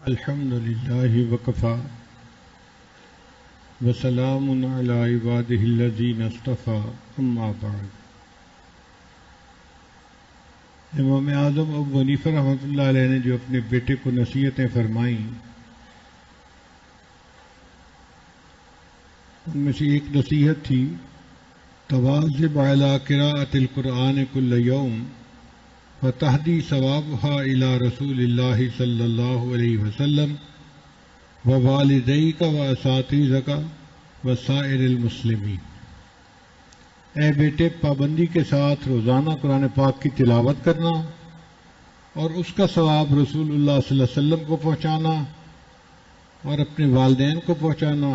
الحمد للہ وکفا وسلام علی عبادہ الذین اصطفیٰ اما بعد۔ امام اعظم ابو حنیفہ رحمۃ اللہ علیہ نے جو اپنے بیٹے کو نصیحتیں فرمائیں، ان میں سے ایک نصیحت تھی تواظب علی قراءۃ القرآن کل یوم فتہدی ثوابها الی رسول اللہ صلی اللہ علیہ وسلم ووالدیک واساتذک وسائر المسلمین۔ اے بیٹے، پابندی کے ساتھ روزانہ قرآن پاک کی تلاوت کرنا اور اس کا ثواب رسول اللہ صلی اللہ علیہ وسلم کو پہنچانا اور اپنے والدین کو پہنچانا،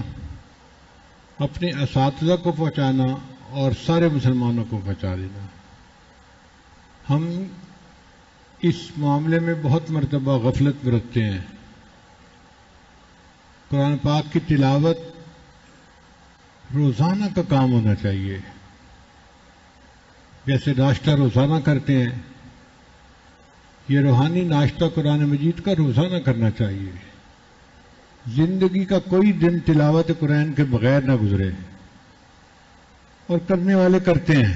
اپنے اساتذہ کو پہنچانا اور سارے مسلمانوں کو پہنچا دینا۔ ہم اس معاملے میں بہت مرتبہ غفلت برتتے ہیں۔ قرآن پاک کی تلاوت روزانہ کا کام ہونا چاہیے، جیسے ناشتہ روزانہ کرتے ہیں، یہ روحانی ناشتہ قرآن مجید کا روزانہ کرنا چاہیے۔ زندگی کا کوئی دن تلاوت قرآن کے بغیر نہ گزرے، اور کرنے والے کرتے ہیں،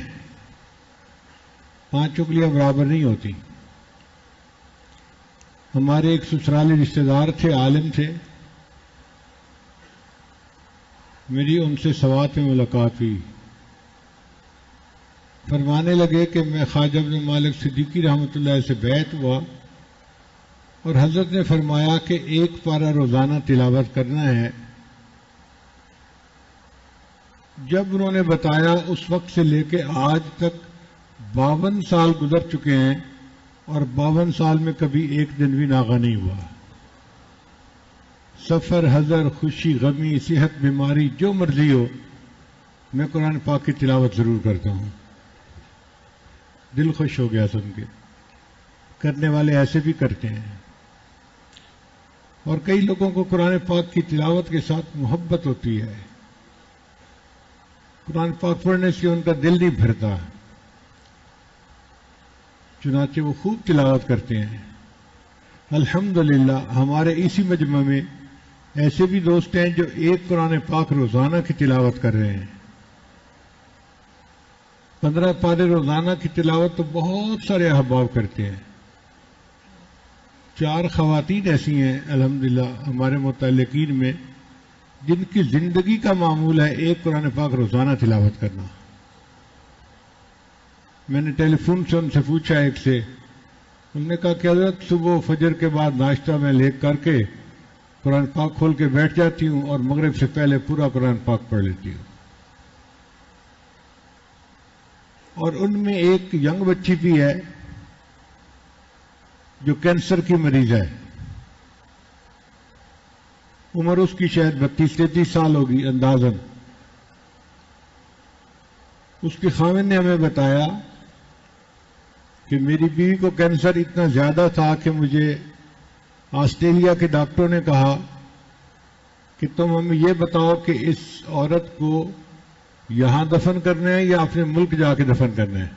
5 انگلیاں برابر نہیں ہوتی۔ ہمارے ایک سسرالی رشتہ دار تھے، عالم تھے، میری ان سے سوات میں ملاقات ہوئی۔ فرمانے لگے کہ میں خواجہ بن مالک صدیقی رحمۃ اللہ سے بیعت ہوا اور حضرت نے فرمایا کہ 1 پارہ روزانہ تلاوت کرنا ہے۔ جب انہوں نے بتایا، اس وقت سے لے کے آج تک 52 سال گزر چکے ہیں اور 52 سال میں کبھی ایک دن بھی ناغہ نہیں ہوا۔ سفر، حضر، خوشی، غمی، صحت، بیماری، جو مرضی ہو، میں قرآن پاک کی تلاوت ضرور کرتا ہوں۔ دل خوش ہو گیا سن کے۔ کرنے والے ایسے بھی کرتے ہیں، اور کئی لوگوں کو قرآن پاک کی تلاوت کے ساتھ محبت ہوتی ہے۔ قرآن پاک پڑھنے سے ان کا دل نہیں بھرتا، چنانچہ وہ خوب تلاوت کرتے ہیں۔ الحمدللہ ہمارے اسی مجمع میں ایسے بھی دوست ہیں جو 1 قرآن پاک روزانہ کی تلاوت کر رہے ہیں۔ 15 پارے روزانہ کی تلاوت تو بہت سارے احباب کرتے ہیں۔ 4 خواتین ایسی ہیں الحمدللہ ہمارے متعلقین میں، جن کی زندگی کا معمول ہے 1 قرآن پاک روزانہ تلاوت کرنا۔ میں نے ٹیلی فون سے ان سے پوچھا، ایک سے، انہوں نے کہا کہ حضرت صبح فجر کے بعد ناشتہ میں لے کر کے قرآن پاک کھول کے بیٹھ جاتی ہوں اور مغرب سے پہلے پورا قرآن پاک پڑھ لیتی ہوں۔ اور ان میں ایک ینگ بچی بھی ہے جو کینسر کی مریض ہے، عمر اس کی شاید 32-33 سال ہوگی اندازاً۔ اس کے خاوند نے ہمیں بتایا کہ میری بیوی کو کینسر اتنا زیادہ تھا کہ مجھے آسٹریلیا کے ڈاکٹروں نے کہا کہ تم ہمیں یہ بتاؤ کہ اس عورت کو یہاں دفن کرنا ہے یا اپنے ملک جا کے دفن کرنا ہے۔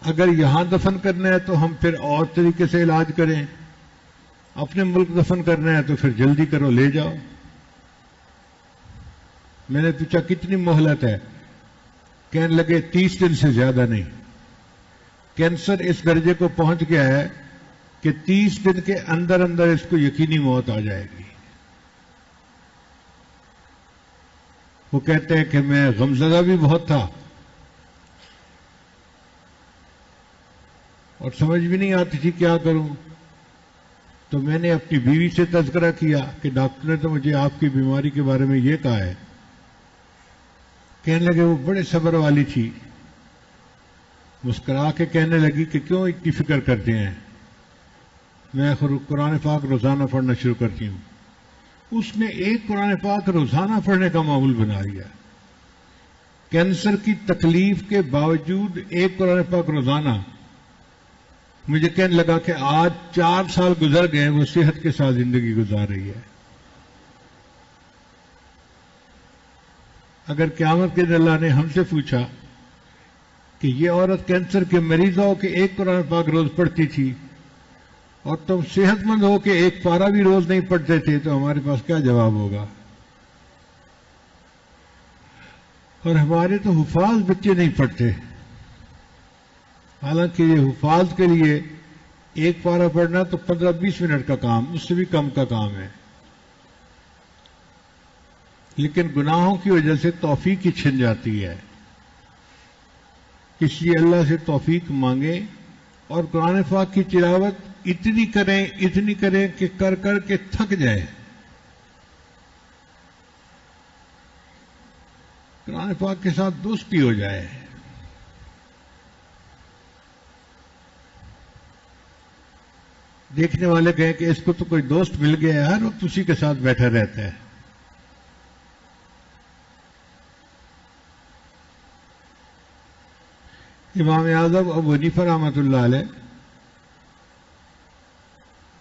اگر یہاں دفن کرنا ہے تو ہم پھر اور طریقے سے علاج کریں، اپنے ملک دفن کرنا ہے تو پھر جلدی کرو، لے جاؤ۔ میں نے پوچھا کتنی مہلت ہے؟ کہنے لگے 30 دن سے زیادہ نہیں۔ کینسر اس درجے کو پہنچ گیا ہے کہ 30 دن کے اندر اندر اس کو یقینی موت آ جائے گی۔ وہ کہتے ہیں کہ میں غمزدہ بھی بہت تھا اور سمجھ بھی نہیں آتی تھی کیا کروں، تو میں نے اپنی بیوی سے تذکرہ کیا کہ ڈاکٹر نے تو مجھے آپ کی بیماری کے بارے میں یہ کہا ہے۔ کہنے لگے وہ بڑے صبر والی تھی، مسکرا کے کہنے لگی کہ کیوں اتنی فکر کرتے ہیں، میں قرآن پاک روزانہ پڑھنا شروع کرتی ہوں۔ اس نے 1 قرآن پاک روزانہ پڑھنے کا معمول بنا لیا۔ کینسر کی تکلیف کے باوجود 1 قرآن پاک روزانہ۔ مجھے کہنے لگا کہ آج 4 سال گزر گئے، وہ صحت کے ساتھ زندگی گزار رہی ہے۔ اگر قیامت کے دن اللہ نے ہم سے پوچھا کہ یہ عورت کینسر کے مریض ہو کہ 1 قرآن پاک روز پڑھتی تھی، اور تم صحت مند ہو کے ایک پارہ بھی روز نہیں پڑھتے تھے تو ہمارے پاس کیا جواب ہوگا؟ اور ہمارے تو حفاظ بچے نہیں پڑھتے، حالانکہ یہ حفاظ کے لیے ایک پارہ پڑھنا تو 15-20 منٹ کا کام، اس سے بھی کم کا کام ہے، لیکن گناہوں کی وجہ سے توفیق ہی چھن جاتی ہے۔ اس لیے اللہ سے توفیق مانگیں اور قرآن پاک کی تلاوت اتنی کریں کہ کر کر کے تھک جائے۔ قرآن پاک کے ساتھ دوستی ہو جائے۔ دیکھنے والے کہیں کہ اس کو تو کوئی دوست مل گیا ہے، ہر وقت اسی کے ساتھ بیٹھا رہتا ہے۔ امام اعظم ابو حنیفہ رحمۃ اللہ علیہ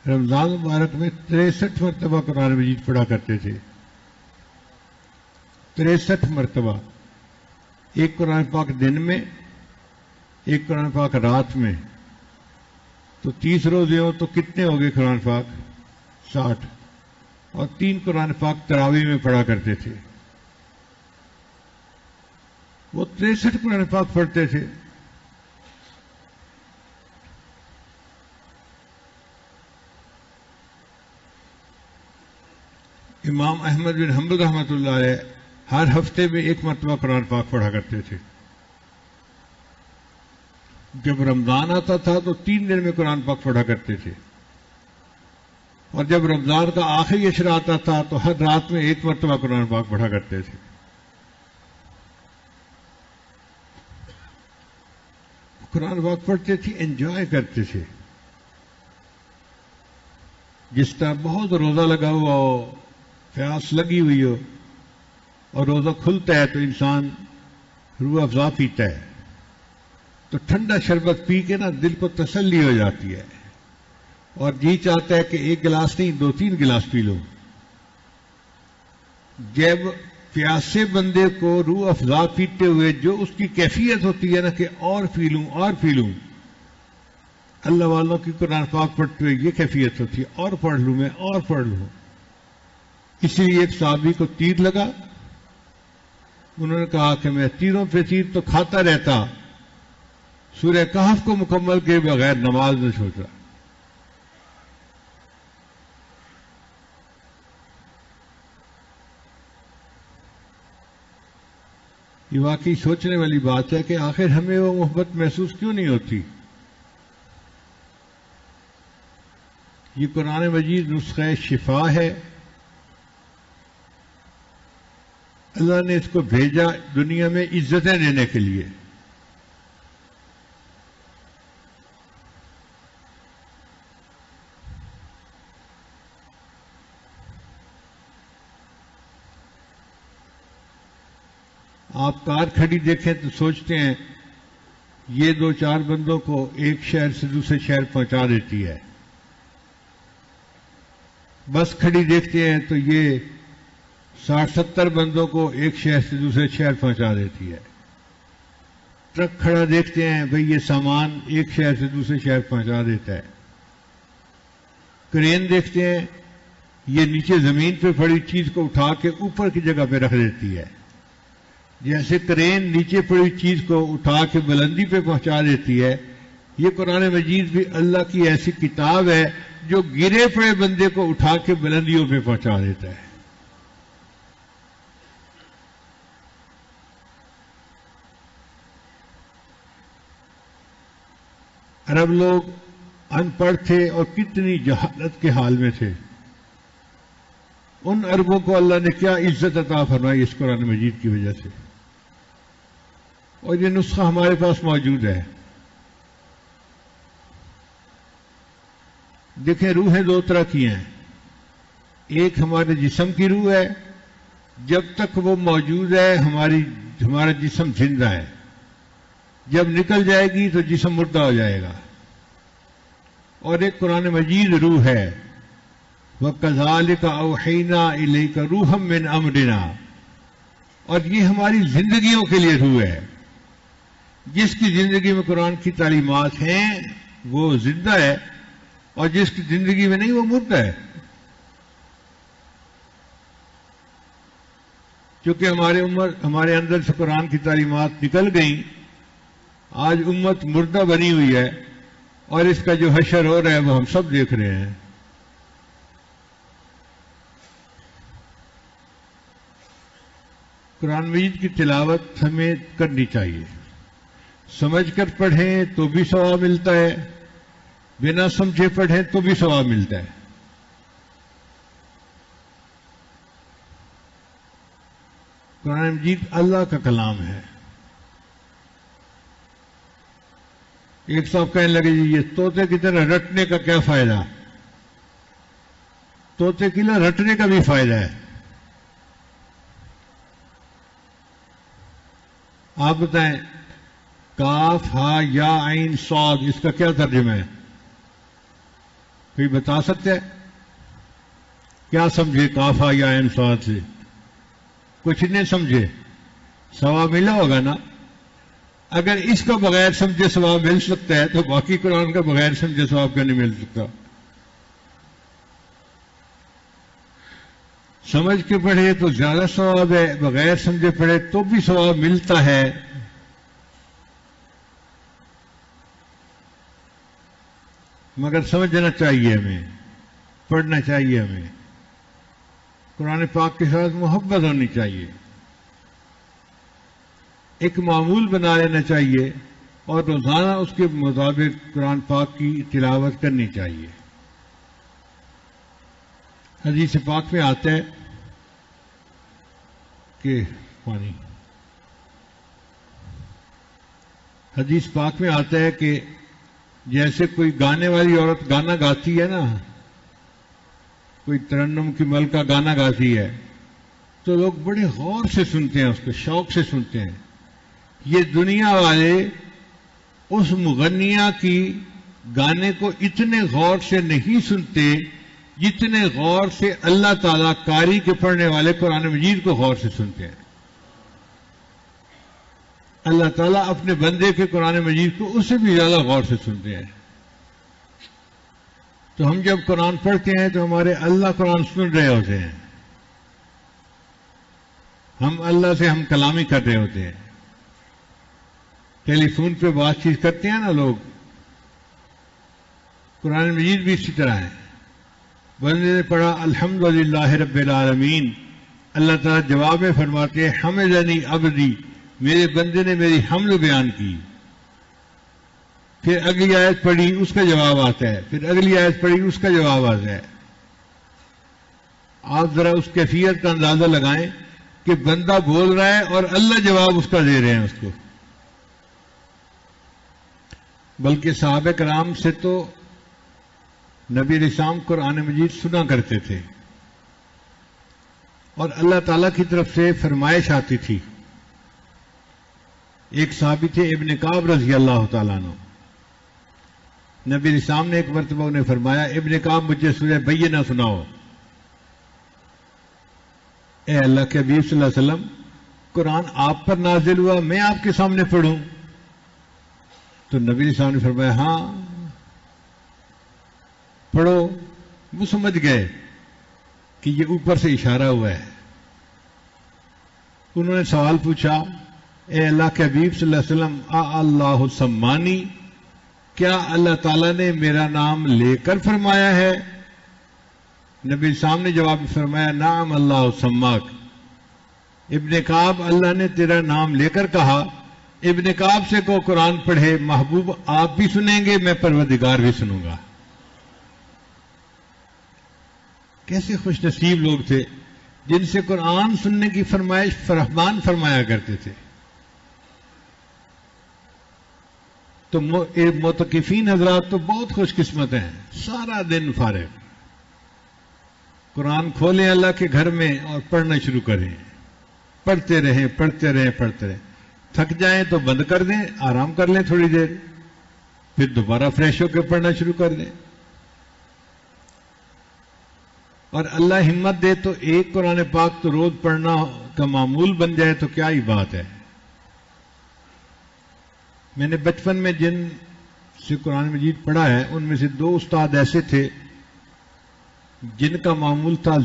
رمضان مبارک میں 63 مرتبہ قرآن مجید پڑھا کرتے تھے، 63 مرتبہ، ایک قرآن پاک دن میں، ایک قرآن پاک رات میں، تو 30 روزے ہوں تو کتنے ہو گئے قرآن پاک؟ 60، اور 3 قرآن پاک تراویح میں پڑھا کرتے تھے۔ وہ 63 قرآن پاک پڑھتے تھے۔ امام احمد بن حنبل رحمۃ اللہ علیہ ہر ہفتے میں 1 مرتبہ قرآن پاک پڑھا کرتے تھے۔ جب رمضان آتا تھا تو 3 دن میں قرآن پاک پڑھا کرتے تھے، اور جب رمضان کا آخری عشرہ آتا تھا تو ہر رات میں 1 مرتبہ قرآن پاک پڑھا کرتے تھے۔ قرآن پاک پڑھتے تھے، انجوائے کرتے تھے، جس طرح بہت روزہ لگا ہوا ہو، پیاس لگی ہوئی ہو، اور روزہ کھلتا ہے تو انسان روح افزا پیتا ہے، تو ٹھنڈا شربت پی کے نا دل کو تسلی ہو جاتی ہے، اور جی چاہتا ہے کہ 1 گلاس نہیں 2-3 گلاس پی لو۔ جب پیاسے بندے کو روح افزا پیتے ہوئے جو اس کی کیفیت ہوتی ہے نا کہ اور پی لوں، اللہ والوں کی قرآن پاک پڑھتے ہوئے یہ کیفیت ہوتی ہے، اور پڑھ لوں میں، اور پڑھ لوں۔ اسی لیے ایک صحابی کو تیر لگا، انہوں نے کہا کہ میں تیروں پہ تیر تو کھاتا رہتا، سورہ کہف کو مکمل کے بغیر نماز نہ چھوڑتا۔ یہ واقعی سوچنے والی بات ہے کہ آخر ہمیں وہ محبت محسوس کیوں نہیں ہوتی؟ یہ قرآن مجید نسخہ شفا ہے، اللہ نے اس کو بھیجا دنیا میں عزتیں دینے کے لیے۔ آپ کار کھڑی دیکھیں تو سوچتے ہیں یہ 2-4 بندوں کو ایک شہر سے دوسرے شہر پہنچا دیتی ہے۔ بس کھڑی دیکھتے ہیں تو یہ 60-70 بندوں کو ایک شہر سے دوسرے شہر پہنچا دیتی ہے۔ ٹرک کھڑا دیکھتے ہیں، بھئی یہ سامان ایک شہر سے دوسرے شہر پہنچا دیتا ہے۔ کرین دیکھتے ہیں، یہ نیچے زمین پہ پڑی چیز کو اٹھا کے اوپر کی جگہ پہ رکھ دیتی ہے۔ جیسے کرین نیچے پڑی چیز کو اٹھا کے بلندی پہ پہنچا دیتی ہے، یہ قرآن مجید بھی اللہ کی ایسی کتاب ہے جو گرے پڑے بندے کو اٹھا کے بلندیوں پہ پہنچا دیتا ہے۔ عرب لوگ ان پڑھ تھے اور کتنی جہالت کے حال میں تھے، ان عربوں کو اللہ نے کیا عزت عطا فرمائی اس قرآن مجید کی وجہ سے، اور یہ نسخہ ہمارے پاس موجود ہے۔ دیکھیں، روحیں 2 طرح کی ہیں، ایک ہمارے جسم کی روح ہے، جب تک وہ موجود ہے ہمارا جسم زندہ ہے، جب نکل جائے گی تو جسم مردہ ہو جائے گا۔ اور ایک قرآن مجید روح ہے، وَكَذَلِكَ أَوْحَيْنَا إِلَيْكَ رُوحًا مِّنْ أَمْرِنَا، اور یہ ہماری زندگیوں کے لیے روح ہے۔ جس کی زندگی میں قرآن کی تعلیمات ہیں وہ زندہ ہے، اور جس کی زندگی میں نہیں وہ مردہ ہے. کیونکہ ہمارے اندر سے قرآن کی تعلیمات نکل گئیں. آج امت مردہ بنی ہوئی ہے اور اس کا جو حشر ہو رہا ہے وہ ہم سب دیکھ رہے ہیں. قرآن مجید کی تلاوت ہمیں کرنی چاہیے. سمجھ کر پڑھیں تو بھی ثواب ملتا ہے، بنا سمجھے پڑھیں تو بھی ثواب ملتا ہے. قرآن مجید اللہ کا کلام ہے. ایک صاحب کہنے لگے جی یہ طوطے کی طرح رٹنے کا کیا فائدہ؟ طوطے کی طرح رٹنے کا بھی فائدہ ہے. آپ بتائیں کاف ہا یا عین صاد اس کا کیا ترجمہ ہے؟ کوئی بتا سکتے ہیں؟ کیا سمجھے کاف ہا یا عین صاد سے؟ کچھ نہیں سمجھے. ثواب ملا ہوگا نا؟ اگر اس کا بغیر سمجھے ثواب مل سکتا ہے تو باقی قرآن کا بغیر سمجھے ثواب کیوں نہیں مل سکتا؟ سمجھ کے پڑھے تو زیادہ ثواب ہے، بغیر سمجھے پڑھے تو بھی ثواب ملتا ہے. مگر سمجھنا چاہیے ہمیں، پڑھنا چاہیے ہمیں. قرآن پاک کے ساتھ محبت ہونی چاہیے، ایک معمول بنا لینا چاہیے اور روزانہ اس کے مطابق قرآن پاک کی تلاوت کرنی چاہیے. حدیث پاک میں آتا ہے کہ حدیث پاک میں آتا ہے کہ جیسے کوئی گانے والی عورت گانا گاتی ہے نا، کوئی ترنم کی ملکہ گانا گاتی ہے تو لوگ بڑے غور سے سنتے ہیں، اس کو شوق سے سنتے ہیں. یہ دنیا والے اس مغنیہ کی گانے کو اتنے غور سے نہیں سنتے جتنے غور سے اللہ تعالیٰ قاری کے پڑھنے والے قرآن مجید کو غور سے سنتے ہیں. اللہ تعالیٰ اپنے بندے کے قرآن مجید کو اس سے بھی زیادہ غور سے سنتے ہیں. تو ہم جب قرآن پڑھتے ہیں تو ہمارے اللہ قرآن سن رہے ہوتے ہیں، ہم اللہ سے ہم کلامی کر رہے ہوتے ہیں. ٹیلی فون پہ بات چیت کرتے ہیں نا لوگ، قرآن مجید بھی اسی طرح ہے. بندے نے پڑھا الحمدللہ رب العالمین، اللہ تعالیٰ جواب میں فرماتے ہیں حمدنی عبدی، میرے بندے نے میری حمد بیان کی. پھر اگلی آیت پڑھی اس کا جواب آتا ہے، پھر اگلی آیت پڑھی اس کا جواب آتا ہے. آپ ذرا اس کیفیت کا اندازہ لگائیں کہ بندہ بول رہا ہے اور اللہ جواب اس کا دے رہے ہیں اس کو. بلکہ صحابہ کرام سے تو نبی رسام قرآن مجید سنا کرتے تھے اور اللہ تعالیٰ کی طرف سے فرمائش آتی تھی. ایک صحابی تھے ابن کعب رضی اللہ تعالیٰ عنہ. نبی رسام نے ایک مرتبہ انہیں فرمایا ابن کعب مجھے سورہ بینہ سناؤ. اے اللہ کے حبیب صلی اللہ علیہ وسلم، قرآن آپ پر نازل ہوا، میں آپ کے سامنے پڑھوں؟ تو نبی رسام نے فرمایا ہاں پڑھو. وہ سمجھ گئے کہ یہ اوپر سے اشارہ ہوا ہے. انہوں نے سوال پوچھا اے اللہ کے حبیب صلی اللہ علیہ وسلم اللہ سمانی، کیا اللہ تعالیٰ نے میرا نام لے کر فرمایا ہے؟ نبی صاحب نے جواب میں فرمایا نعم اللہ سماک. ابن کعب اللہ نے تیرا نام لے کر کہا. ابن کعب سے کو قرآن پڑھے، محبوب آپ بھی سنیں گے، میں پروردگار بھی سنوں گا. کیسے خوش نصیب لوگ تھے جن سے قرآن سننے کی فرمائش رحمان فرمایا کرتے تھے. تو معتکفین حضرات تو بہت خوش قسمت ہیں، سارا دن فارغ، قرآن کھولیں اللہ کے گھر میں اور پڑھنا شروع کریں، پڑھتے رہیں پڑھتے رہیں پڑھتے رہیں. تھک جائیں تو بند کر دیں، آرام کر لیں تھوڑی دیر، پھر دوبارہ فریش ہو کے پڑھنا شروع کر دیں. اور اللہ ہمت دے تو ایک قرآن پاک تو روز پڑھنا کا معمول بن جائے تو کیا ہی بات ہے. میں نے بچپن میں جن سے قرآن مجید پڑھا ہے ان میں سے 2 استاد ایسے تھے جن کا معمول تھا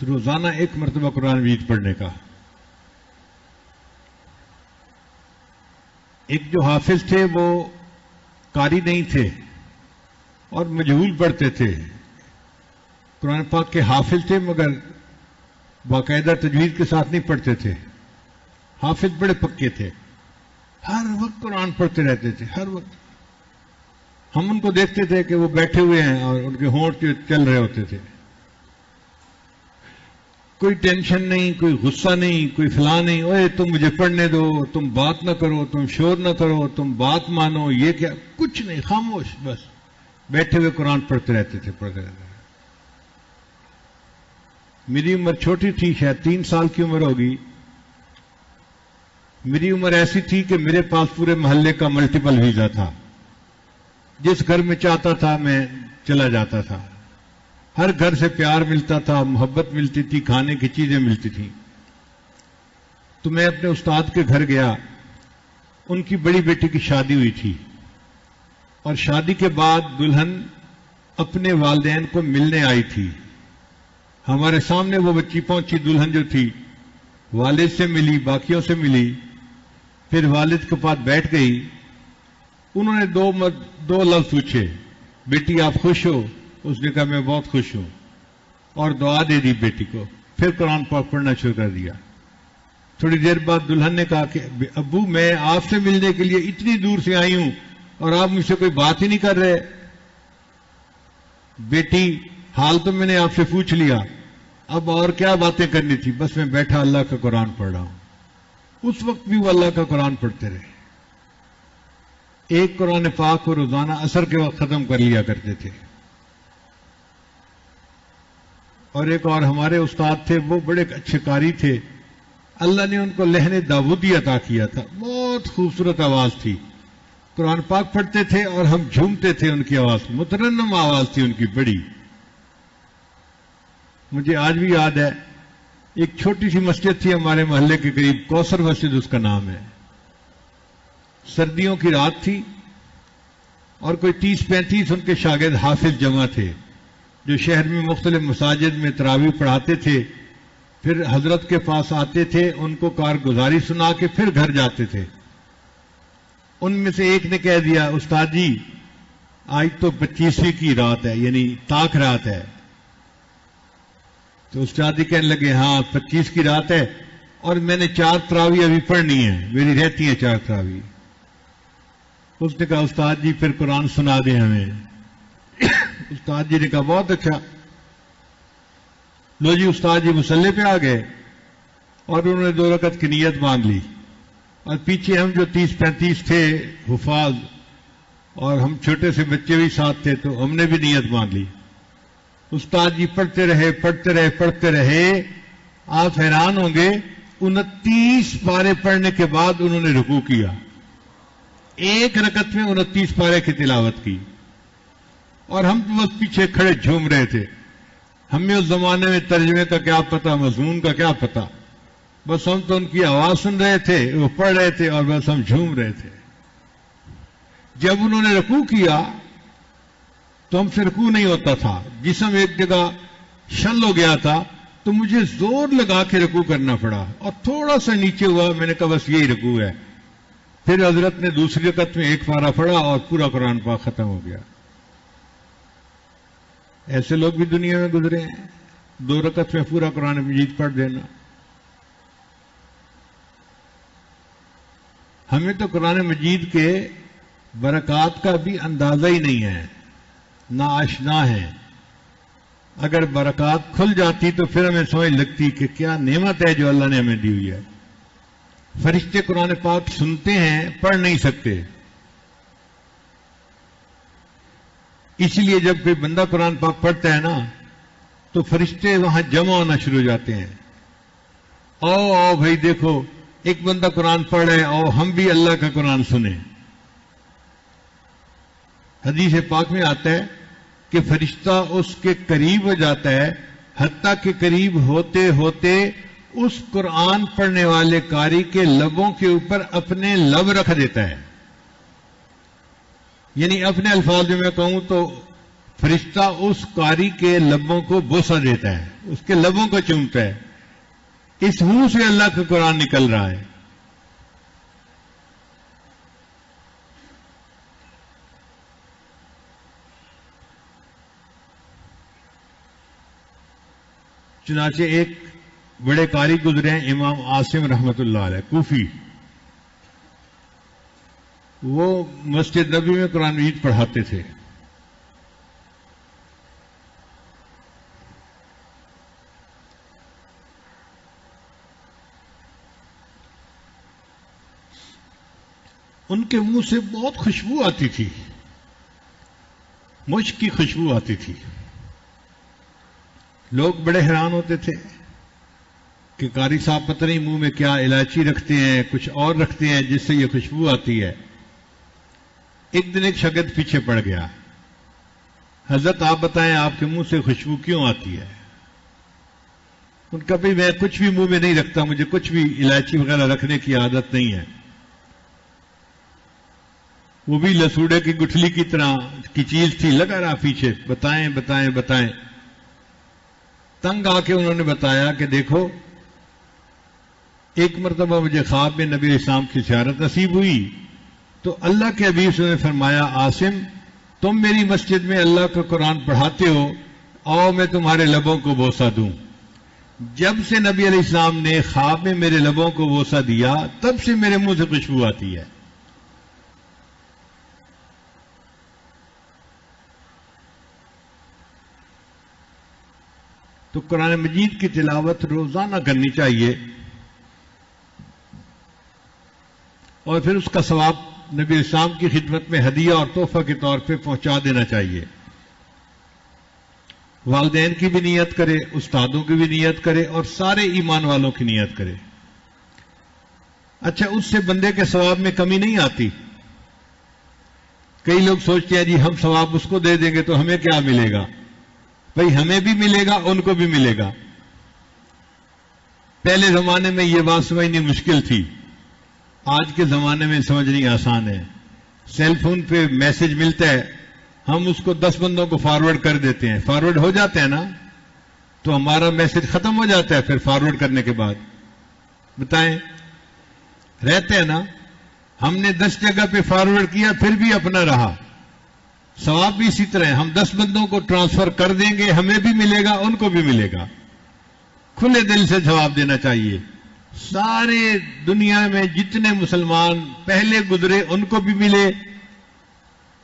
روزانہ 1 مرتبہ قرآن مجید پڑھنے کا. ایک جو حافظ تھے وہ قاری نہیں تھے اور مجہول پڑھتے تھے. قرآن پاک کے حافظ تھے مگر باقاعدہ تجوید کے ساتھ نہیں پڑھتے تھے. حافظ بڑے پکے تھے, ہر وقت قرآن پڑھتے رہتے تھے, ہر وقت. ہم ان کو دیکھتے تھے کہ وہ بیٹھے ہوئے ہیں اور ان کے ہونٹ چل رہے ہوتے تھے. کوئی ٹینشن نہیں, کوئی غصہ نہیں, کوئی فلاں نہیں, اوے تم مجھے پڑھنے دو, تم بات نہ کرو, تم شور نہ کرو, تم بات مانو, یہ کیا, کچھ نہیں, خاموش, بس بیٹھے ہوئے قرآن پڑھتے رہتے تھے, پڑھتے رہتے تھے. میری عمر چھوٹی تھی, شاید 3 سال کی عمر ہوگی. میری عمر ایسی تھی کہ میرے پاس پورے محلے کا ملٹیپل ویزا تھا. جس گھر میں چاہتا تھا میں چلا جاتا تھا. ہر گھر سے پیار ملتا تھا, محبت ملتی تھی, کھانے کی چیزیں ملتی تھیں. تو میں اپنے استاد کے گھر گیا. ان کی بڑی بیٹی کی شادی ہوئی تھی اور شادی کے بعد دلہن اپنے والدین کو ملنے آئی تھی. ہمارے سامنے وہ بچی پہنچی, دلہن جو تھی والد سے ملی, باقیوں سے ملی, پھر والد کے پاس بیٹھ گئی. انہوں نے 2 لفظ پوچھے, بیٹی آپ خوش ہو؟ اس نے کہا میں بہت خوش ہوں, اور دعا دے دی بیٹی کو. پھر قرآن پاک پڑھنا شروع کر دیا. تھوڑی دیر بعد دلہن نے کہا کہ ابو میں آپ سے ملنے کے لیے اتنی دور سے آئی ہوں اور آپ مجھ سے کوئی بات ہی نہیں کر رہے. بیٹی حال تو میں نے آپ سے پوچھ لیا, اب اور کیا باتیں کرنی تھی, بس میں بیٹھا اللہ کا قرآن پڑھ رہا ہوں. اس وقت بھی وہ اللہ کا قرآن پڑھتے رہے. ایک قرآن پاک کو روزانہ عصر کے وقت ختم کر لیا کرتے تھے. اور ایک اور ہمارے استاد تھے, وہ بڑے اچھے قاری تھے. اللہ نے ان کو لہن داودی عطا کیا تھا, بہت خوبصورت آواز تھی. قرآن پاک پڑھتے تھے اور ہم جھومتے تھے ان کی آواز, مترنم آواز تھی ان کی بڑی. مجھے آج بھی یاد ہے, ایک چھوٹی سی مسجد تھی ہمارے محلے کے قریب, کوثر مسجد اس کا نام ہے. سردیوں کی رات تھی اور کوئی 30-35 ان کے شاگرد حافظ جمع تھے جو شہر میں مختلف مساجد میں تراویح پڑھاتے تھے. پھر حضرت کے پاس آتے تھے, ان کو کارگزاری سنا کے پھر گھر جاتے تھے. ان میں سے ایک نے کہہ دیا, استاد جی آج تو 25ویں کی رات ہے, یعنی طاق رات ہے. تو استاد جی کہنے لگے ہاں 25 کی رات ہے اور میں نے 4 تراویح ابھی پڑھنی ہے, میری رہتی ہیں 4 تراویح. اس نے کہا استاد جی پھر قرآن سنا دیں ہمیں. استاد جی نے کہا بہت اچھا. لو جی استاد جی مصلی پہ آ گئے اور انہوں نے 2 رکعت کی نیت باندھ لی, اور پیچھے ہم جو 30-35 تھے حفاظ اور ہم چھوٹے سے بچے بھی ساتھ تھے, تو ہم نے بھی نیت باندھ لی. استاد جی پڑھتے رہے پڑھتے رہے پڑھتے رہے. آپ حیران ہوں گے, 29 پارے پڑھنے کے بعد انہوں نے رکوع کیا. ایک رکعت میں 29 پارے کی تلاوت کی, اور ہم تو بس پیچھے کھڑے جھوم رہے تھے. ہمیں اس زمانے میں ترجمے کا کیا پتا, مضمون کا کیا پتا, بس ہم تو ان کی آواز سن رہے تھے, وہ پڑھ رہے تھے اور بس ہم جھوم رہے تھے. جب انہوں نے رکوع کیا تو ہم سے رکوع نہیں ہوتا تھا, جسم ایک جگہ شل ہو گیا تھا, تو مجھے زور لگا کے رکوع کرنا پڑا اور تھوڑا سا نیچے ہوا. میں نے کہا بس یہی رکوع ہے. پھر حضرت نے دوسری رکعت میں 1 پارہ پڑھا اور پورا قرآن پاک ختم ہو گیا. ایسے لوگ بھی دنیا میں گزرے ہیں, 2 رکعت میں پورا قرآن مجید پڑھ دینا. ہمیں تو قرآن مجید کے برکات کا بھی اندازہ ہی نہیں ہے, نا آشنا ہے. اگر برکات کھل جاتی تو پھر ہمیں سمجھ لگتی کہ کیا نعمت ہے جو اللہ نے ہمیں دی ہوئی ہے. فرشتے قرآن پاک سنتے ہیں, پڑھ نہیں سکتے. اس لیے جب کوئی بندہ قرآن پاک پڑھتا ہے نا تو فرشتے وہاں جمع ہونا شروع ہو جاتے ہیں. آؤ بھائی دیکھو, ایک بندہ قرآن پڑھ رہے, آؤ ہم بھی اللہ کا قرآن سنیں. حدیث پاک میں آتا ہے کہ فرشتہ اس کے قریب ہو جاتا ہے, حتیٰ کہ قریب ہوتے ہوتے اس قرآن پڑھنے والے قاری کے لبوں کے اوپر اپنے لب رکھ دیتا ہے. یعنی اپنے الفاظ میں کہوں تو فرشتہ اس قاری کے لبوں کو بوسہ دیتا ہے، اس کے لبوں کو چومتا ہے، اس منہ سے اللہ کا قرآن نکل رہا ہے۔ چنانچہ ایک بڑے قاری گزرے ہیں امام عاصم رحمۃ اللہ علیہ کوفی، وہ مسجد نبی میں قرآن مجید پڑھاتے تھے۔ ان کے منہ سے بہت خوشبو آتی تھی، مشک کی خوشبو آتی تھی۔ لوگ بڑے حیران ہوتے تھے کہ قاری صاحب پتہ نہیں منہ میں کیا الائچی رکھتے ہیں، کچھ اور رکھتے ہیں جس سے یہ خوشبو آتی ہے۔ ایک دن ایک شاگرد پیچھے پڑ گیا، حضرت آپ بتائیں آپ کے منہ سے خوشبو کیوں آتی ہے؟ ان کا بھائی میں کچھ بھی منہ میں نہیں رکھتا، مجھے کچھ بھی الائچی وغیرہ رکھنے کی عادت نہیں ہے۔ وہ بھی لسوڑے کی گٹھلی کی طرح کی چیز تھی، لگا رہا پیچھے، بتائیں بتائیں بتائیں۔ تنگ آ کے انہوں نے بتایا کہ دیکھو ایک مرتبہ مجھے خواب میں نبی اسلام کی زیارت نصیب ہوئی تو اللہ کے حبیب نے فرمایا عاصم تم میری مسجد میں اللہ کا قرآن پڑھاتے ہو، آؤ میں تمہارے لبوں کو بوسہ دوں۔ جب سے نبی علیہ السلام نے خواب میں میرے لبوں کو بوسہ دیا تب سے میرے منہ سے خوشبو آتی ہے۔ تو قرآن مجید کی تلاوت روزانہ کرنی چاہیے اور پھر اس کا ثواب نبی اسلام کی خدمت میں ہدیہ اور تحفہ کے طور پہ پہنچا دینا چاہیے۔ والدین کی بھی نیت کرے، استادوں کی بھی نیت کرے اور سارے ایمان والوں کی نیت کرے۔ اچھا اس سے بندے کے ثواب میں کمی نہیں آتی۔ کئی لوگ سوچتے ہیں جی ہم ثواب اس کو دے دیں گے تو ہمیں کیا ملے گا؟ بھئی ہمیں بھی ملے گا، ان کو بھی ملے گا۔ پہلے زمانے میں یہ بات سمجھنی مشکل تھی، آج کے زمانے میں سمجھنی آسان ہے۔ سیل فون پہ میسج ملتا ہے، ہم اس کو 10 بندوں کو فارورڈ کر دیتے ہیں، فارورڈ ہو جاتا ہے نا، تو ہمارا میسج ختم ہو جاتا ہے پھر فارورڈ کرنے کے بعد۔ بتائیں رہتے ہیں نا، ہم نے 10 جگہ پہ فارورڈ کیا پھر بھی اپنا رہا۔ ثواب بھی اسی طرح ہے، ہم 10 بندوں کو ٹرانسفر کر دیں گے، ہمیں بھی ملے گا، ان کو بھی ملے گا۔ کھلے دل سے جواب دینا چاہیے۔ سارے دنیا میں جتنے مسلمان پہلے گزرے ان کو بھی ملے،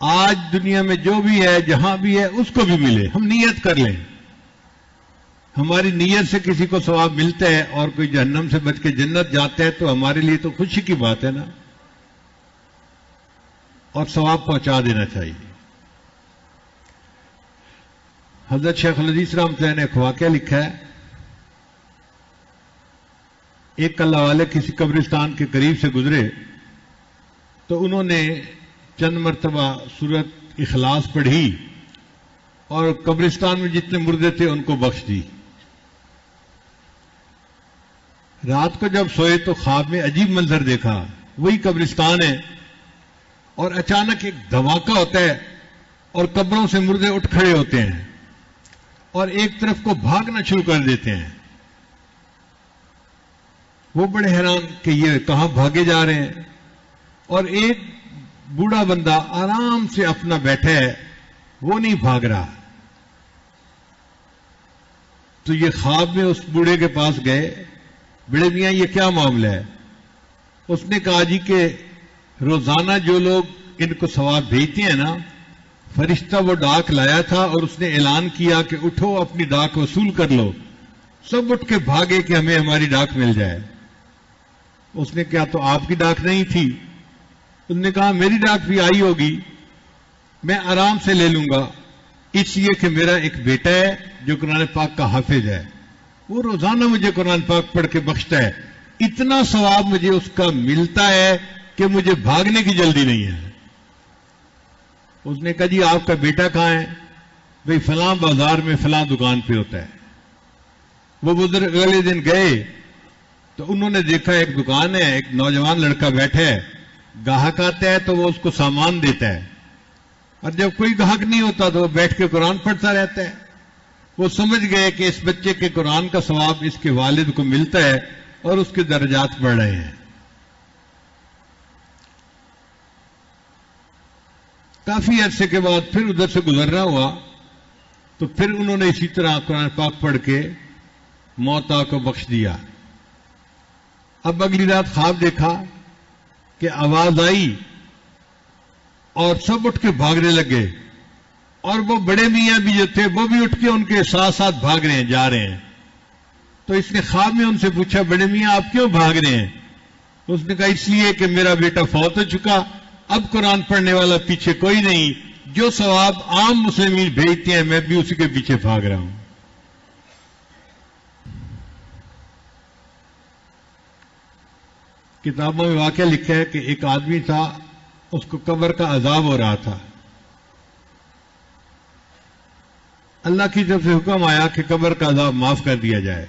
آج دنیا میں جو بھی ہے جہاں بھی ہے اس کو بھی ملے۔ ہم نیت کر لیں، ہماری نیت سے کسی کو ثواب ملتا ہے اور کوئی جہنم سے بچ کے جنت جاتا ہے تو ہمارے لیے تو خوشی کی بات ہے نا، اور ثواب پہنچا دینا چاہیے۔ حضرت شیخ الحدیث رحمۃ اللہ نے ایک واقعہ لکھا ہے، ایک اللہ والے کسی قبرستان کے قریب سے گزرے تو انہوں نے چند مرتبہ سورت اخلاص پڑھی اور قبرستان میں جتنے مردے تھے ان کو بخش دی۔ رات کو جب سوئے تو خواب میں عجیب منظر دیکھا، وہی قبرستان ہے اور اچانک ایک دھماکہ ہوتا ہے اور قبروں سے مردے اٹھ کھڑے ہوتے ہیں اور ایک طرف کو بھاگنا شروع کر دیتے ہیں۔ وہ بڑے حیران کہ یہ کہاں بھاگے جا رہے ہیں، اور ایک بوڑھا بندہ آرام سے اپنا بیٹھا ہے، وہ نہیں بھاگ رہا۔ تو یہ خواب میں اس بوڑھے کے پاس گئے، بڑے میاں یہ کیا معاملہ ہے؟ اس نے کہا جی کہ روزانہ جو لوگ ان کو ثواب بھیجتے ہیں نا، فرشتہ وہ ڈاک لایا تھا اور اس نے اعلان کیا کہ اٹھو اپنی ڈاک وصول کر لو۔ سب اٹھ کے بھاگے کہ ہمیں ہماری ڈاک مل جائے۔ اس نے کہا تو آپ کی ڈاک نہیں تھی؟ اس نے کہا میری ڈاک بھی آئی ہوگی، میں آرام سے لے لوں گا، اس لیے کہ میرا ایک بیٹا ہے جو قرآن پاک کا حافظ ہے، وہ روزانہ مجھے قرآن پاک پڑھ کے بخشتا ہے، اتنا ثواب مجھے اس کا ملتا ہے کہ مجھے بھاگنے کی جلدی نہیں ہے۔ اس نے کہا جی آپ کا بیٹا کہاں ہے؟ بھئی فلاں بازار میں فلاں دکان پہ ہوتا ہے۔ وہ بزرگ اگلے دن گئے تو انہوں نے دیکھا ایک دکان ہے، ایک نوجوان لڑکا بیٹھا ہے، گاہک آتا ہے تو وہ اس کو سامان دیتا ہے، اور جب کوئی گاہک نہیں ہوتا تو وہ بیٹھ کے قرآن پڑھتا رہتا ہے. وہ سمجھ گئے کہ اس بچے کے قرآن کا ثواب اس کے والد کو ملتا ہے اور اس کے درجات بڑھ رہے ہیں. کافی عرصے کے بعد پھر ادھر سے گزرنا ہوا تو پھر انہوں نے اسی طرح قرآن پاک پڑھ کے موتا کو بخش دیا. اب اگلی رات خواب دیکھا کہ آواز آئی اور سب اٹھ کے بھاگنے لگے، اور وہ بڑے میاں بھی جو تھے وہ بھی اٹھ کے ان کے ساتھ ساتھ بھاگ رہے ہیں، جا رہے ہیں. تو اس نے خواب میں ان سے پوچھا، بڑے میاں آپ کیوں بھاگ رہے ہیں؟ اس نے کہا اس لیے کہ میرا بیٹا فوت ہو چکا، اب قرآن پڑھنے والا پیچھے کوئی نہیں، جو ثواب عام مسلمین بھیجتے ہیں میں بھی اسی کے پیچھے بھاگ رہا ہوں. کتابوں میں واقعہ لکھا ہے کہ ایک آدمی تھا، اس کو قبر کا عذاب ہو رہا تھا. اللہ کی طرف سے حکم آیا کہ قبر کا عذاب معاف کر دیا جائے.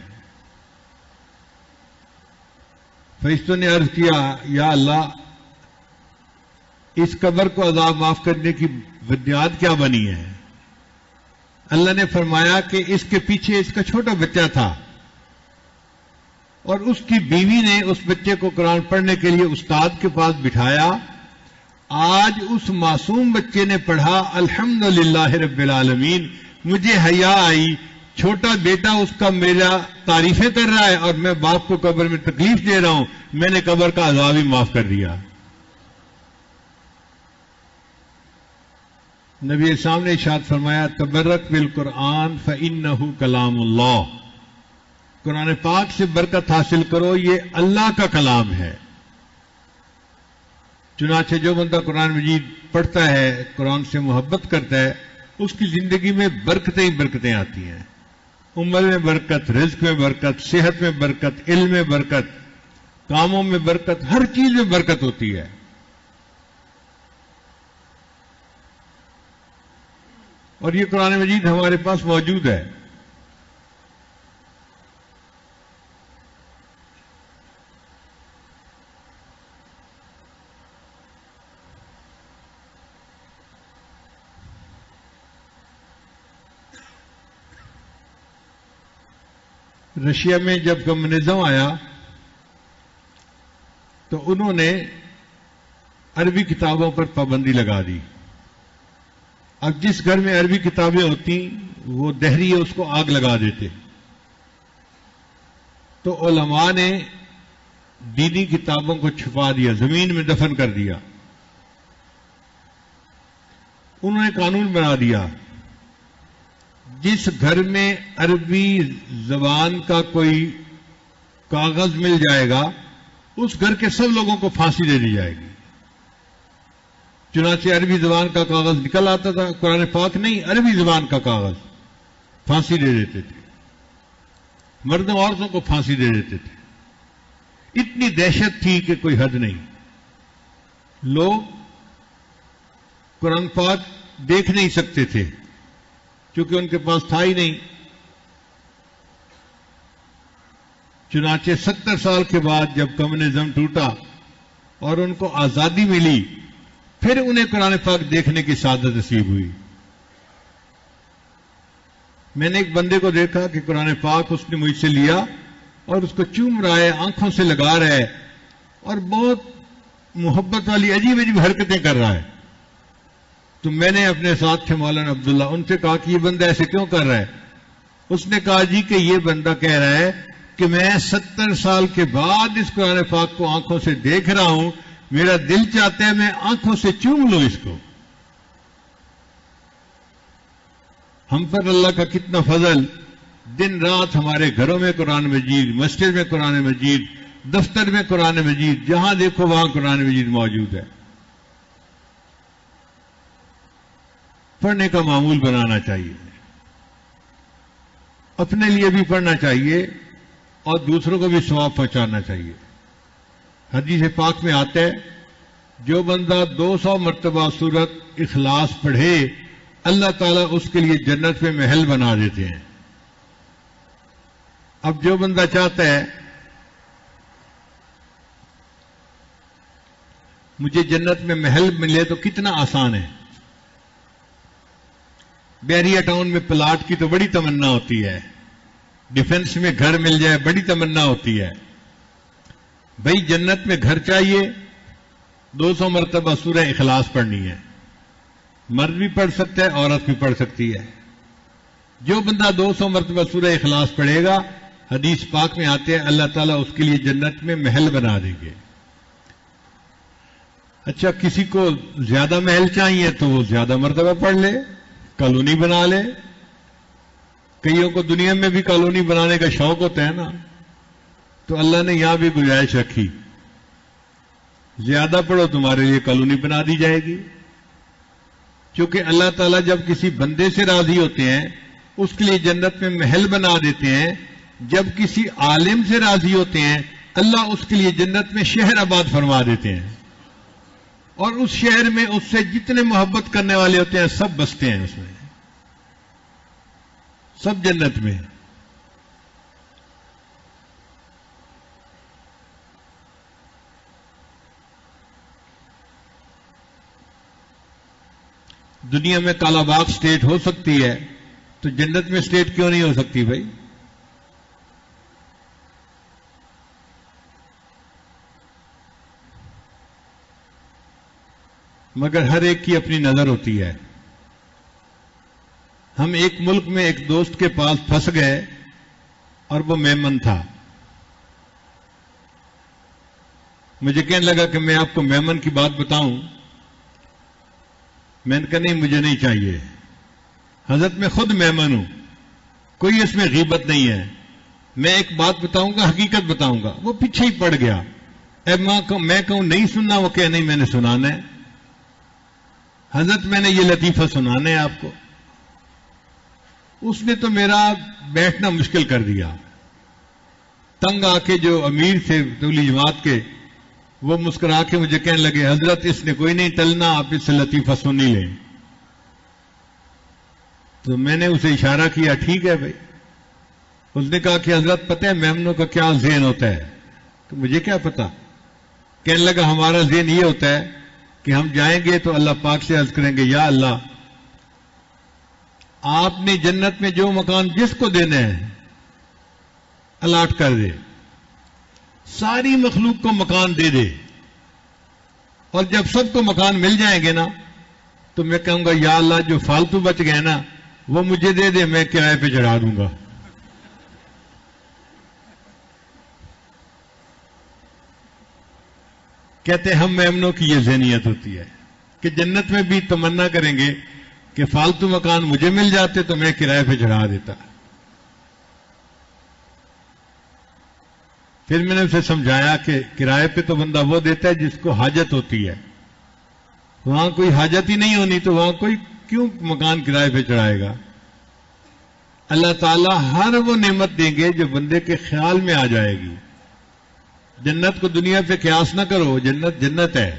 فرشتوں نے عرض کیا، یا اللہ اس قبر کو عذاب معاف کرنے کی بنیاد کیا بنی ہے؟ اللہ نے فرمایا کہ اس کے پیچھے اس کا چھوٹا بچہ تھا اور اس کی بیوی نے اس بچے کو قرآن پڑھنے کے لیے استاد کے پاس بٹھایا. آج اس معصوم بچے نے پڑھا الحمدللہ رب العالمین، مجھے حیا آئی، چھوٹا بیٹا اس کا میرا تعریفیں کر رہا ہے اور میں باپ کو قبر میں تکلیف دے رہا ہوں، میں نے قبر کا عذاب ہی معاف کر دیا. نبی اسلام نے ارشاد فرمایا، تبرک بالقرآن فإنہ کلام اللہ، قرآن پاک سے برکت حاصل کرو، یہ اللہ کا کلام ہے. چنانچہ جو بندہ قرآن مجید پڑھتا ہے، قرآن سے محبت کرتا ہے، اس کی زندگی میں برکتیں ہی برکتیں آتی ہیں. عمر میں برکت، رزق میں برکت، صحت میں برکت، علم میں برکت، کاموں میں برکت، ہر چیز میں برکت ہوتی ہے. اور یہ قرآن مجید ہمارے پاس موجود ہے. رشیا میں جب کمیونزم آیا تو انہوں نے عربی کتابوں پر پابندی لگا دی. اب جس گھر میں عربی کتابیں ہوتی وہ دہریے اس کو آگ لگا دیتے. تو علماء نے دینی کتابوں کو چھپا دیا، زمین میں دفن کر دیا. انہوں نے قانون بنا دیا، جس گھر میں عربی زبان کا کوئی کاغذ مل جائے گا اس گھر کے سب لوگوں کو پھانسی دے دی جائے گی. چنانچہ عربی زبان کا کاغذ نکل آتا تھا، قرآن پاک نہیں، عربی زبان کا کاغذ، پھانسی دے دیتے تھے. مردوں عورتوں کو پھانسی دے دیتے تھے. اتنی دہشت تھی کہ کوئی حد نہیں. لوگ قرآن پاک دیکھ نہیں سکتے تھے کیونکہ ان کے پاس تھا ہی نہیں. چنانچہ 70 سال کے بعد جب کمیونزم ٹوٹا اور ان کو آزادی ملی، پھر انہیں قرآن پاک دیکھنے کی سعادت نصیب ہوئی. میں نے ایک بندے کو دیکھا کہ قرآن پاک اس نے مجھ سے لیا اور اس کو چوم رہا ہے، آنکھوں سے لگا رہا ہے اور بہت محبت والی عجیب عجیب حرکتیں کر رہا ہے. تو میں نے اپنے ساتھ تھے مولانا عبداللہ، ان سے کہا کہ یہ بندہ ایسے کیوں کر رہا ہے؟ اس نے کہا جی کہ یہ بندہ کہہ رہا ہے کہ میں 70 سال کے بعد اس قرآن پاک کو آنکھوں سے دیکھ رہا ہوں، میرا دل چاہتا ہے میں آنکھوں سے چوم لوں اس کو. ہم پر اللہ کا کتنا فضل، دن رات ہمارے گھروں میں قرآن مجید، مسجد میں قرآن مجید، دفتر میں قرآن مجید، جہاں دیکھو وہاں قرآن مجید موجود ہے. پڑھنے کا معمول بنانا چاہیے، اپنے لیے بھی پڑھنا چاہیے اور دوسروں کو بھی ثواب پہنچانا چاہیے. حدیث پاک میں آتا ہے جو بندہ 200 مرتبہ سورت اخلاص پڑھے اللہ تعالیٰ اس کے لیے جنت میں محل بنا دیتے ہیں. اب جو بندہ چاہتا ہے مجھے جنت میں محل ملے تو کتنا آسان ہے. بیریا ٹاؤن میں پلاٹ کی تو بڑی تمنا ہوتی ہے، ڈیفنس میں گھر مل جائے بڑی تمنا ہوتی ہے. بھائی جنت میں گھر چاہیے، 200 مرتبہ سورہ اخلاص پڑھنی ہے. مرد بھی پڑھ سکتا ہے، عورت بھی پڑھ سکتی ہے. جو بندہ 200 مرتبہ سورہ اخلاص پڑھے گا، حدیث پاک میں آتے ہیں اللہ تعالیٰ اس کے لیے جنت میں محل بنا دیں گے. اچھا کسی کو زیادہ محل چاہیے تو وہ زیادہ مرتبہ پڑھ لے، کالونی بنا لے. کئیوں کو دنیا میں بھی کالونی بنانے کا شوق ہوتا ہے نا، تو اللہ نے یہاں بھی گنجائش رکھی، زیادہ پڑھو تمہارے لیے کالونی بنا دی جائے گی. کیونکہ اللہ تعالیٰ جب کسی بندے سے راضی ہوتے ہیں اس کے لیے جنت میں محل بنا دیتے ہیں. جب کسی عالم سے راضی ہوتے ہیں اللہ اس کے لیے جنت میں شہر آباد فرما دیتے ہیں، اور اس شہر میں اس سے جتنے محبت کرنے والے ہوتے ہیں سب بستے ہیں، اس میں سب جنت میں. دنیا میں کالا باغ اسٹیٹ ہو سکتی ہے تو جنت میں اسٹیٹ کیوں نہیں ہو سکتی بھائی؟ مگر ہر ایک کی اپنی نظر ہوتی ہے. ہم ایک ملک میں ایک دوست کے پاس پھنس گئے اور وہ میمن تھا. مجھے کہنے لگا کہ میں آپ کو میمن کی بات بتاؤں. میں نے کہا نہیں مجھے نہیں چاہیے، حضرت میں خود میمن ہوں، کوئی اس میں غیبت نہیں ہے. میں ایک بات بتاؤں گا، حقیقت بتاؤں گا. وہ پیچھے ہی پڑ گیا. میں کہوں نہیں سننا، وہ کہ نہیں میں نے سنانا ہے. حضرت میں نے یہ لطیفہ سنانا ہے آپ کو. اس نے تو میرا بیٹھنا مشکل کر دیا. تنگ آ کے جو امیر تھے تبلیغ جماعت کے، وہ مسکرا کے مجھے کہنے لگے حضرت اس نے کوئی نہیں ٹلنا، آپ اس سے لطیفہ سن ہی لیں. تو میں نے اسے اشارہ کیا ٹھیک ہے بھائی. اس نے کہا کہ حضرت پتہ ہے میمنوں کا کیا ذہن ہوتا ہے؟ تو مجھے کیا پتا. کہنے لگا ہمارا ذہن یہ ہوتا ہے کہ ہم جائیں گے تو اللہ پاک سے عرض کریں گے یا اللہ آپ نے جنت میں جو مکان جس کو دینا ہے الاٹ کر دے، ساری مخلوق کو مکان دے دے. اور جب سب کو مکان مل جائیں گے نا تو میں کہوں گا یا اللہ جو فالتو بچ گئے نا وہ مجھے دے دے، میں کرائے پہ چڑھا دوں گا. کہتے ہم میمنوں کی یہ ذہنیت ہوتی ہے کہ جنت میں بھی تمنا کریں گے کہ فالتو مکان مجھے مل جاتے تو میں کرائے پہ چڑھا دیتا. پھر میں نے اسے سمجھایا کہ کرائے پہ تو بندہ وہ دیتا ہے جس کو حاجت ہوتی ہے. وہاں کوئی حاجت ہی نہیں ہونی تو وہاں کوئی کیوں مکان کرائے پہ چڑھائے گا. اللہ تعالیٰ ہر وہ نعمت دیں گے جو بندے کے خیال میں آ جائے گی. جنت کو دنیا پہ قیاس نہ کرو، جنت جنت ہے.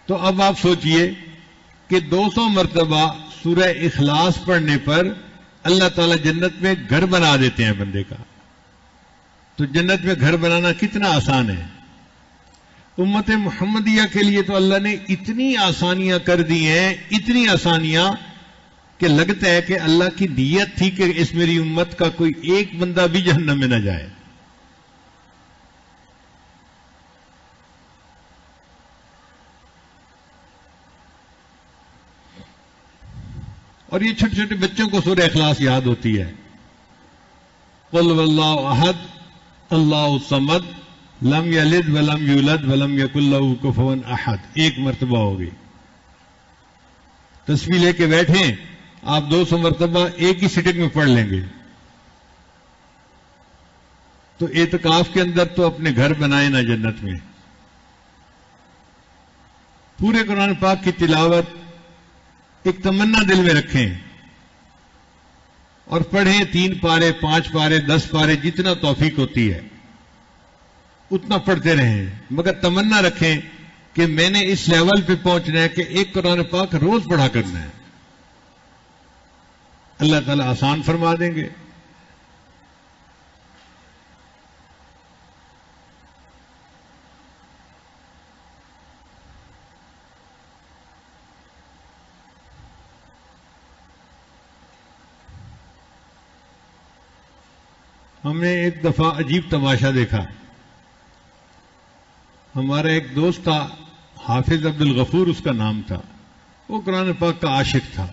تو اب آپ سوچئے کہ 200 مرتبہ سورہ اخلاص پڑھنے پر اللہ تعالیٰ جنت میں گھر بنا دیتے ہیں بندے کا. تو جنت میں گھر بنانا کتنا آسان ہے. امت محمدیہ کے لیے تو اللہ نے اتنی آسانیاں کر دی ہیں، اتنی آسانیاں کہ لگتا ہے کہ اللہ کی نیت تھی کہ اس میری امت کا کوئی ایک بندہ بھی جہنم میں نہ جائے. اور یہ چھوٹے چھوٹے بچوں کو سورہ اخلاص یاد ہوتی ہے. قل واللہ احد اللہ الصمد لم یلد ولم یولد ولم یکن لہ کفوا احد. ایک مرتبہ ہوگی. تسبیح لے کے بیٹھیں آپ 200 مرتبہ ایک ہی سٹنگ میں پڑھ لیں گے. تو اعتکاف کے اندر تو اپنے گھر بنائے نا جنت میں. پورے قرآن پاک کی تلاوت ایک تمنا دل میں رکھیں اور پڑھیں. 3 پارے 5 پارے 10 پارے جتنا توفیق ہوتی ہے اتنا پڑھتے رہیں. مگر تمنا رکھیں کہ میں نے اس لیول پہ پہنچنا ہے کہ ایک قرآن پاک روز پڑھا کرنا ہے. اللہ تعالیٰ آسان فرما دیں گے. ہم نے ایک دفعہ عجیب تماشا دیکھا. ہمارا ایک دوست تھا، حافظ عبد الغفور اس کا نام تھا. وہ قرآن پاک کا عاشق تھا،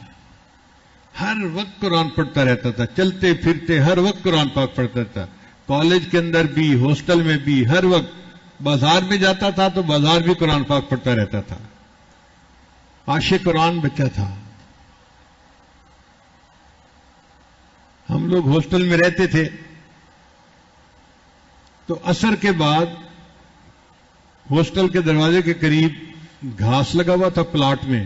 ہر وقت قرآن پڑھتا رہتا تھا، چلتے پھرتے ہر وقت قرآن پاک پڑھتا تھا. کالج کے اندر بھی، ہاسٹل میں بھی، ہر وقت. بازار میں جاتا تھا تو بازار بھی قرآن پاک پڑھتا رہتا تھا. عاشق قرآن بچہ تھا. ہم لوگ ہاسٹل میں رہتے تھے تو عصر کے بعد ہاسٹل کے دروازے کے قریب گھاس لگا ہوا تھا پلاٹ میں،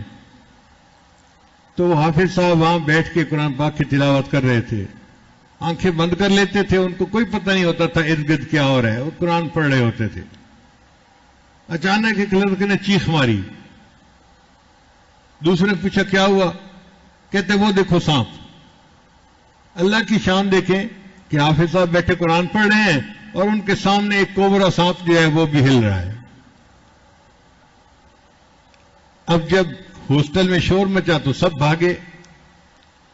تو وہ حافظ صاحب وہاں بیٹھ کے قرآن پاک کی تلاوت کر رہے تھے. آنکھیں بند کر لیتے تھے، ان کو کوئی پتہ نہیں ہوتا تھا ارد گرد کیا ہو رہا ہے، وہ قرآن پڑھ رہے ہوتے تھے. اچانک ایک لڑکے نے چیخ ماری. دوسرے نے پوچھا کیا ہوا؟ کہتے وہ دیکھو سانپ. اللہ کی شان دیکھیں کہ حافظ صاحب بیٹھے قرآن پڑھ رہے ہیں اور ان کے سامنے ایک کوبرا سانپ جو ہے وہ بھی ہل رہا ہے. اب جب ہاسٹل میں شور مچا تو سب بھاگے،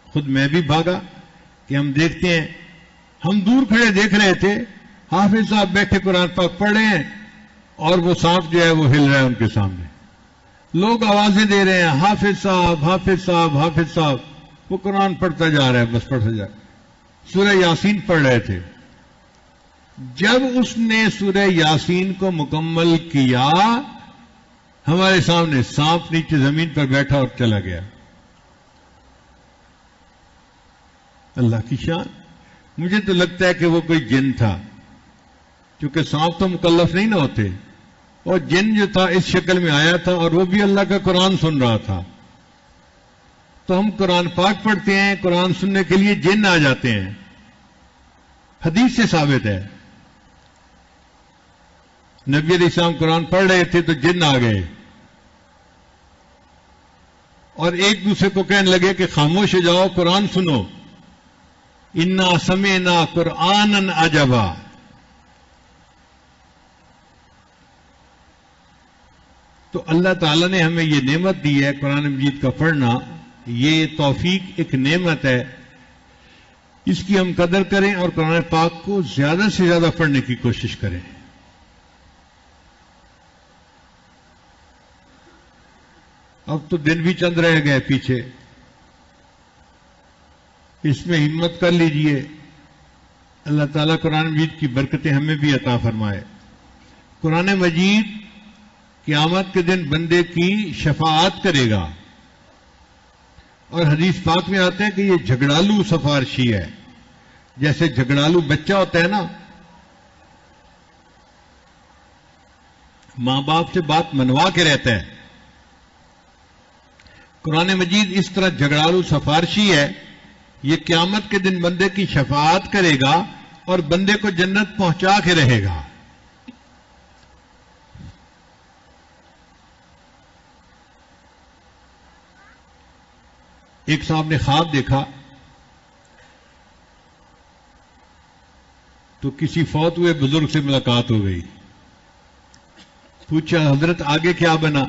خود میں بھی بھاگا کہ ہم دیکھتے ہیں. ہم دور کھڑے دیکھ رہے تھے، حافظ صاحب بیٹھے قرآن پاک پڑھ رہے ہیں اور وہ سانپ جو ہے وہ ہل رہا ہے ان کے سامنے. لوگ آوازیں دے رہے ہیں حافظ صاحب حافظ صاحب حافظ صاحب. وہ قرآن پڑھتا جا رہا ہے، بس پڑھتا جا رہا ہے. سورہ یاسین پڑھ رہے تھے. جب اس نے سورہ یاسین کو مکمل کیا، ہمارے سامنے سانپ نیچے زمین پر بیٹھا اور چلا گیا. اللہ کی شان. مجھے تو لگتا ہے کہ وہ کوئی جن تھا، کیونکہ سانپ تو مکلف نہیں نہ ہوتے، اور جن جو تھا اس شکل میں آیا تھا اور وہ بھی اللہ کا قرآن سن رہا تھا. تو ہم قرآن پاک پڑھتے ہیں، قرآن سننے کے لیے جن آ جاتے ہیں. حدیث سے ثابت ہے. نبی علیہ السلام قرآن پڑھ رہے تھے تو جن آ گئے اور ایک دوسرے کو کہنے لگے کہ خاموش ہو جاؤ، قرآن سنو. انا سمعنا قرآنا عجبا. تو اللہ تعالیٰ نے ہمیں یہ نعمت دی ہے قرآن مجید کا پڑھنا. یہ توفیق ایک نعمت ہے، اس کی ہم قدر کریں اور قرآن پاک کو زیادہ سے زیادہ پڑھنے کی کوشش کریں. اب تو دن بھی چند رہ گئے پیچھے، اس میں ہمت کر لیجئے. اللہ تعالیٰ قرآن مجید کی برکتیں ہمیں بھی عطا فرمائے. قرآن مجید قیامت کے دن بندے کی شفاعت کرے گا، اور حدیث پاک میں آتے ہیں کہ یہ جھگڑالو سفارشی ہے. جیسے جھگڑالو بچہ ہوتا ہے نا، ماں باپ سے بات منوا کے رہتا ہے، قرآن مجید اس طرح جھگڑالو سفارشی ہے. یہ قیامت کے دن بندے کی شفاعت کرے گا اور بندے کو جنت پہنچا کے رہے گا. ایک صاحب نے خواب دیکھا تو کسی فوت ہوئے بزرگ سے ملاقات ہو گئی. پوچھا حضرت آگے کیا بنا؟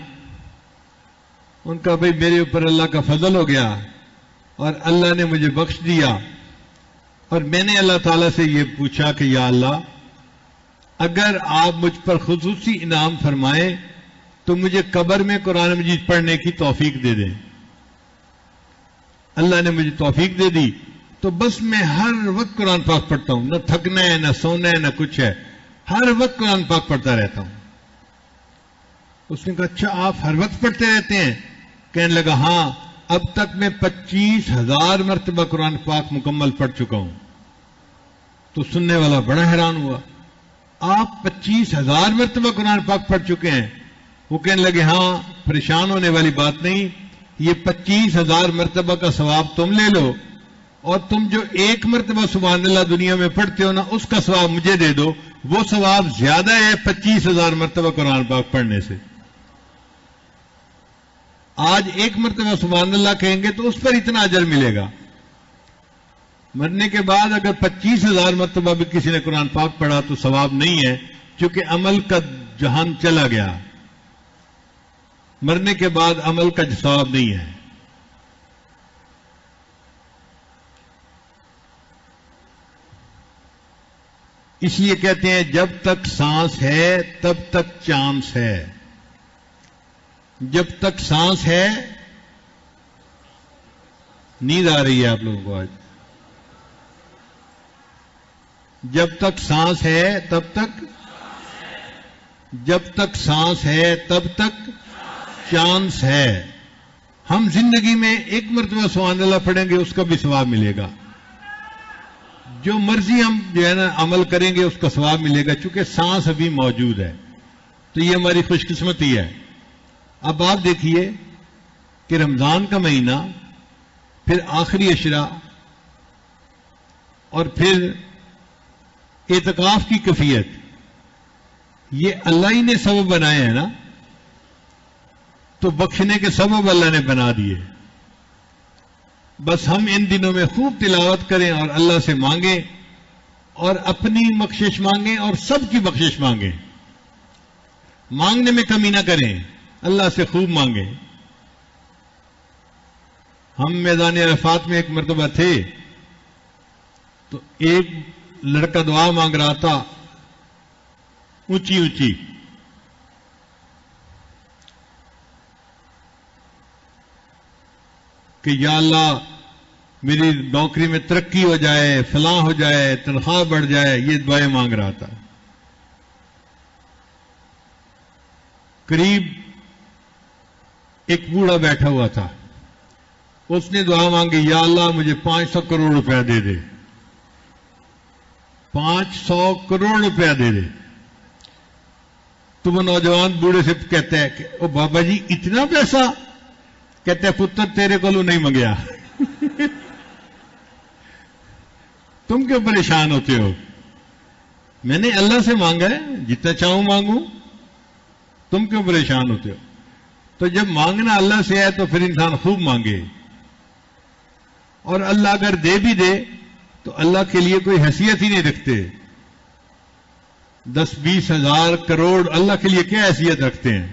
ان کا بھائی میرے اوپر اللہ کا فضل ہو گیا اور اللہ نے مجھے بخش دیا، اور میں نے اللہ تعالیٰ سے یہ پوچھا کہ یا اللہ، اگر آپ مجھ پر خصوصی انعام فرمائیں تو مجھے قبر میں قرآن مجید پڑھنے کی توفیق دے دیں. اللہ نے مجھے توفیق دے دی تو بس میں ہر وقت قرآن پاک پڑھتا ہوں، نہ تھکنا ہے نہ سونا ہے نہ کچھ ہے، ہر وقت قرآن پاک پڑھتا رہتا ہوں. اس نے کہا اچھا آپ ہر وقت پڑھتے رہتے ہیں؟ کہنے لگا ہاں، اب تک میں 25,000 مرتبہ قرآن پاک مکمل پڑھ چکا ہوں. تو سننے والا بڑا حیران ہوا، آپ 25,000 مرتبہ قرآن پاک پڑھ چکے ہیں؟ وہ کہنے لگے ہاں، پریشان ہونے والی بات نہیں، یہ 25,000 مرتبہ کا ثواب تم لے لو، اور تم جو ایک مرتبہ سبحان اللہ دنیا میں پڑھتے ہو نا، اس کا ثواب مجھے دے دو. وہ ثواب زیادہ ہے 25,000 مرتبہ قرآن پاک پڑھنے سے. آج ایک مرتبہ سبحان اللہ کہیں گے تو اس پر اتنا اجر ملے گا. مرنے کے بعد اگر 25,000 مرتبہ بھی کسی نے قرآن پاک پڑھا تو ثواب نہیں ہے، کیونکہ عمل کا جہان چلا گیا. مرنے کے بعد عمل کا ثواب نہیں ہے. اس لیے کہتے ہیں جب تک سانس ہے تب تک چانس ہے. جب تک سانس ہے. نیند آ رہی ہے آپ لوگوں کو آج؟ جب تک سانس ہے تب تک، جب تک سانس ہے تب تک چانس ہے. ہم زندگی میں ایک مرتبہ سبحان اللہ پڑھیں گے اس کا بھی ثواب ملے گا. جو مرضی ہم جو ہے نا عمل کریں گے اس کا ثواب ملے گا، چونکہ سانس ابھی موجود ہے. تو یہ ہماری خوش قسمتی ہے. اب آپ دیکھیے کہ رمضان کا مہینہ، پھر آخری عشرہ، اور پھر اعتکاف کی کیفیت، یہ اللہ ہی نے سبب بنائے ہیں نا، تو بخشنے کے سبب اللہ نے بنا دیے. بس ہم ان دنوں میں خوب تلاوت کریں اور اللہ سے مانگیں، اور اپنی بخشش مانگیں اور سب کی بخشش مانگیں. مانگنے میں کمی نہ کریں، اللہ سے خوب مانگیں. ہم میدان عرفات میں ایک مرتبہ تھے تو ایک لڑکا دعا مانگ رہا تھا اونچی اونچی، کہ یا اللہ میری نوکری میں ترقی ہو جائے، فلاں ہو جائے، تنخواہ بڑھ جائے. یہ دعائیں مانگ رہا تھا. قریب ایک بوڑھا بیٹھا ہوا تھا، اس نے دعا مانگی یا اللہ مجھے 500 کروڑ روپیہ دے دے، 500 کروڑ روپیہ دے دے. تو وہ نوجوان بوڑھے سے کہتا ہے کہ او بابا جی اتنا پیسہ؟ کہتے ہیں پتر تیرے کو نہیں منگیا. تم کیوں پریشان ہوتے ہو؟ میں نے اللہ سے مانگا ہے، جتنا چاہوں مانگوں، تم کیوں پریشان ہوتے ہو؟ تو جب مانگنا اللہ سے ہے تو پھر انسان خوب مانگے. اور اللہ اگر دے بھی دے تو اللہ کے لیے کوئی حیثیت ہی نہیں رکھتے. 10-20 ہزار کروڑ اللہ کے لیے کیا حیثیت رکھتے ہیں؟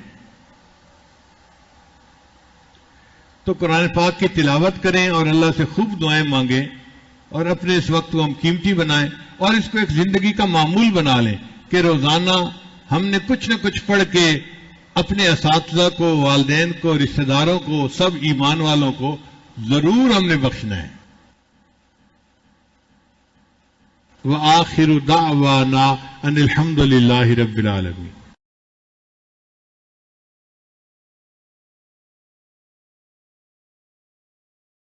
تو قرآن پاک کی تلاوت کریں اور اللہ سے خوب دعائیں مانگیں، اور اپنے اس وقت کو ہم قیمتی بنائیں، اور اس کو ایک زندگی کا معمول بنا لیں کہ روزانہ ہم نے کچھ نہ کچھ پڑھ کے اپنے اساتذہ کو، والدین کو، رشتہ داروں کو، سب ایمان والوں کو ضرور ہم نے بخشنا ہے. وآخر دعوانا ان الحمد للہ رب العالمین.